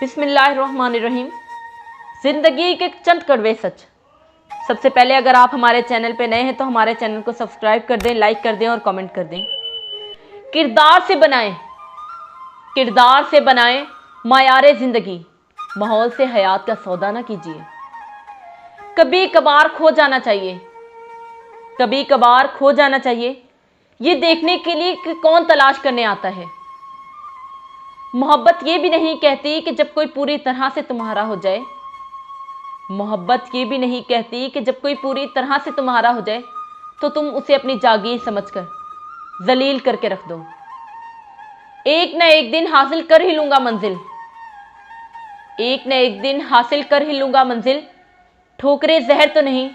बिस्मिल्लाहिर्रहमानिर्रहीम। ज़िंदगी के चंद कड़वे सच। सबसे पहले अगर आप हमारे चैनल पे नए हैं तो हमारे चैनल को सब्सक्राइब कर दें, लाइक कर दें और कमेंट कर दें। किरदार से बनाएं मायारे ज़िंदगी, माहौल से हयात का सौदा ना कीजिए। कभी कभार खो जाना चाहिए, ये देखने के लिए कि कौन तलाश करने आता है। मोहब्बत ये भी नहीं कहती कि जब कोई पूरी तरह से तुम्हारा हो जाए, तो तुम उसे अपनी जागीर समझकर जलील करके रख दो। एक न एक दिन हासिल कर ही लूंगा मंजिल, ठोकरे जहर तो नहीं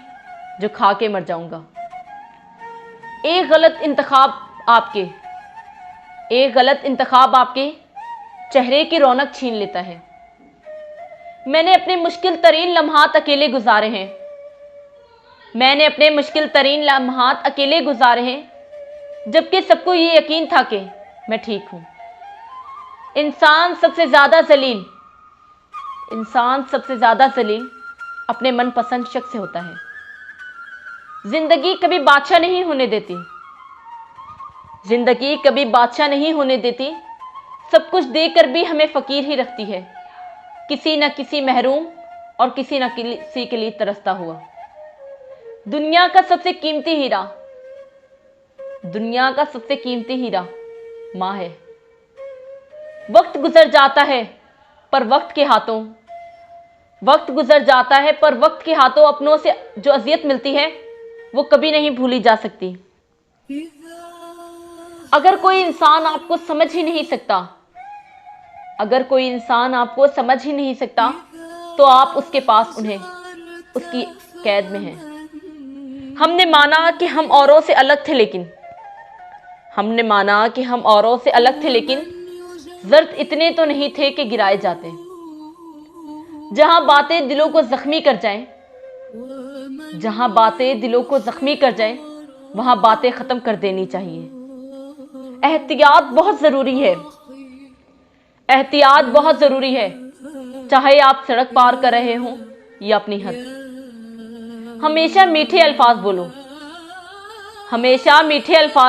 जो खा के मर जाऊंगा। एक गलत इंतखाब आपके चेहरे की रौनक छीन लेता है। मैंने अपने मुश्किल तरीन लम्हात अकेले गुजारे हैं, जबकि सबको ये यकीन था कि मैं ठीक हूं। इंसान सबसे ज्यादा जलील अपने मनपसंद शख्स से होता है। जिंदगी कभी बादशाह नहीं होने देती, सब कुछ देकर भी हमें फकीर ही रखती है। किसी न किसी महरूम और किसी न किसी के लिए तरसता हुआ। दुनिया का सबसे कीमती हीरा माँ है। वक्त गुजर जाता है पर वक्त के हाथों अपनों से जो अजियत मिलती है वो कभी नहीं भूली जा सकती। अगर कोई इंसान आपको समझ ही नहीं सकता तो आप उसके पास उसकी कैद में हैं। हमने माना कि हम औरों से अलग थे, लेकिन जर्द इतने तो नहीं थे कि गिराए जाते। जहां बातें दिलों को जख्मी कर जाएं, वहां बातें खत्म कर देनी चाहिए। एहतियात बहुत जरूरी है, चाहे आप सड़क पार कर रहे हो या अपनी हद। हमेशा मीठे अल्फाज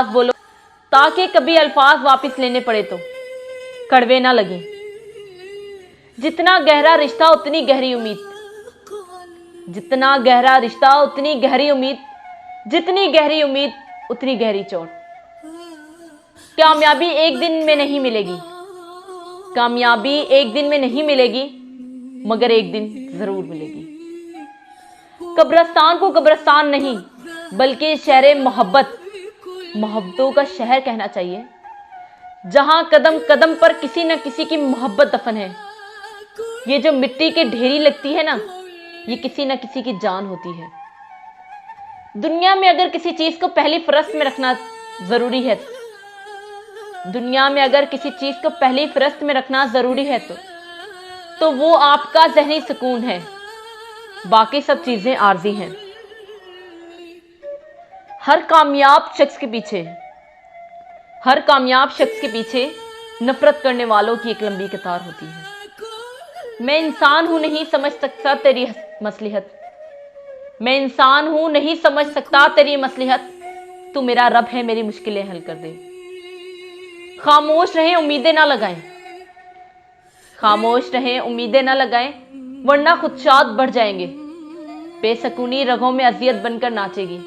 बोलो ताकि कभी अल्फाज वापस लेने पड़े तो कड़वे ना लगे। जितना गहरा रिश्ता उतनी गहरी उम्मीद, जितनी गहरी उम्मीद उतनी गहरी चोट। कामयाबी एक दिन में नहीं मिलेगी, मगर एक दिन जरूर मिलेगी। कब्रिस्तान को कब्रिस्तान नहीं बल्कि शहर मोहब्बतों का शहर कहना चाहिए, जहां कदम कदम पर किसी न किसी की मोहब्बत दफन है। ये जो मिट्टी की ढेरी लगती है ना, ये किसी न किसी की जान होती है। दुनिया में अगर किसी चीज को पहली फहरिस्त में रखना जरूरी है तो वो आपका ज़हनी सुकून है। बाकी सब चीजें आर्जी हैं। हर कामयाब शख्स के पीछे नफरत करने वालों की एक लंबी कतार होती है। मैं इंसान हूं, नहीं समझ सकता तेरी मसलिहत, तू मेरा रब है, मेरी मुश्किलें हल कर दे। खामोश रहें, उम्मीदें ना लगाएं, वरना खुदशात बढ़ जाएंगे। बेसकूनी रगों में अजियत बनकर नाचेगी,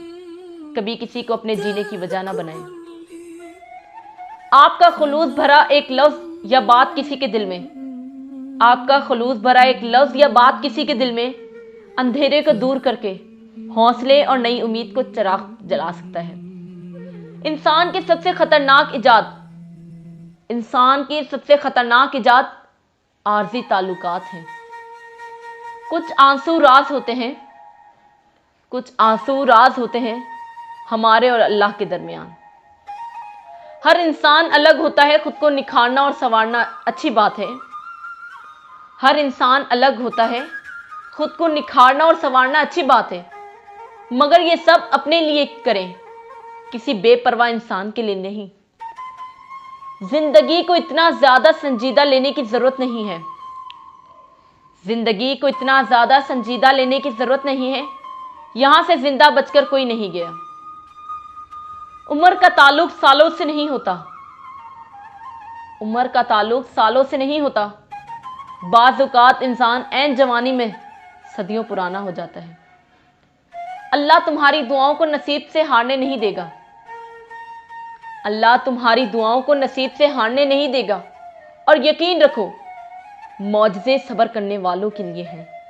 कभी किसी को अपने जीने की वजह ना बनाएं। आपका खुलूस भरा एक लफ्ज या बात किसी के दिल में अंधेरे को दूर करके हौसले और नई उम्मीद को चिराग जला सकता है। इंसान की सबसे खतरनाक इजाद आर्जी ताल्लुकात हैं। कुछ आंसू राज होते हैं हमारे और अल्लाह के दरमियान। हर इंसान अलग होता है, खुद को निखारना और संवारना अच्छी बात है, मगर ये सब अपने लिए करें, किसी बेपरवाह इंसान के लिए नहीं। जिंदगी को इतना ज्यादा संजीदा लेने की जरूरत नहीं है। जिंदगी को इतना ज्यादा संजीदा लेने की जरूरत नहीं है। यहां से जिंदा बचकर कोई नहीं गया। उम्र का ताल्लुक सालों से नहीं होता। उम्र का ताल्लुक सालों से नहीं होता। बाज़ औक़ात इंसान ऐन जवानी में सदियों पुराना हो जाता है। अल्लाह तुम्हारी दुआओं को नसीब से हारने नहीं देगा। अल्लाह तुम्हारी दुआओं को नसीब से हारने नहीं देगा। और यकीन रखो, मौजज़े सब्र करने वालों के लिए हैं।